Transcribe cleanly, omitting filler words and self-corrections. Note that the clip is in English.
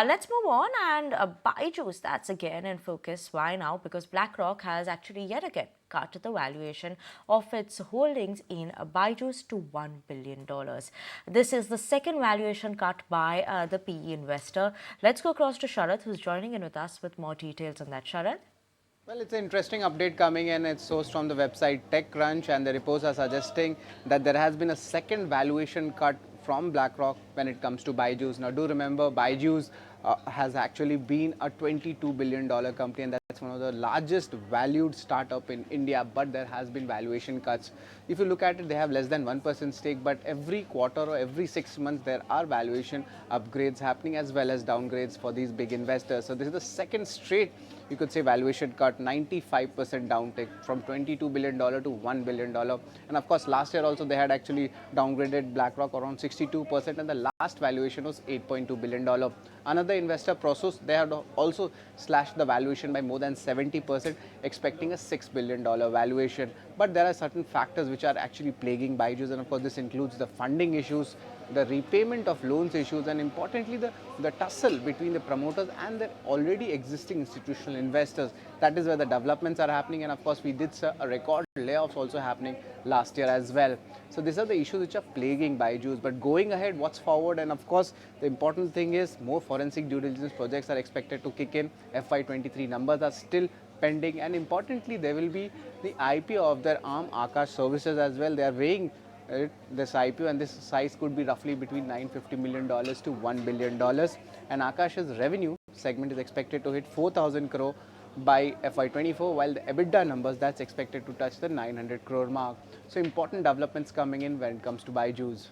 Let's move on, and Byju's, that's again in focus. Why now? Because Blackrock has actually yet again cut the valuation of its holdings in Byju's to $1 billion. This is the second valuation cut by the PE investor. Let's go across to Sharad, who's joining in with us with more details on that. Sharad? Well, it's an interesting update coming in. It's sourced from the website TechCrunch, and the reports are suggesting that there has been a second valuation cut from Blackrock when it comes to Byju's. Now, do remember, Byju's has actually been a $22 billion company, and that's one of the largest valued startup in India, but there has been valuation cuts. If you look at it, they have less than 1% stake, but every quarter or every 6 months, there are valuation upgrades happening as well as downgrades for these big investors. So this is the second straight, you could say, valuation cut, 95% downtick from $22 billion to $1 billion. And of course, last year also they had actually downgraded Blackrock around 62%, and the last valuation was $8.2 billion. Another investor, Prosus, they had also slashed the valuation by more than 70%, expecting a $6 billion valuation. But there are certain factors which are actually plaguing Byju's, and of course this includes the funding issues, the repayment of loans issues, and importantly the tussle between the promoters and their already existing institutional investors. That is where the developments are happening, and of course we did a record layoffs also happening last year as well. So these are the issues which are plaguing Byju's. But going ahead, what's forward? And of course the important thing is more forensic due diligence projects are expected to kick in. FY23 numbers are still pending, and importantly there will be the IPO of their arm Aakash Services as well. They are weighing this IPO, and this size could be roughly between $950 million to $1 billion. And Aakash's revenue segment is expected to hit 4,000 crore by FY24, while the EBITDA numbers, that's expected to touch the 900 crore mark. So important developments coming in when it comes to Byju's.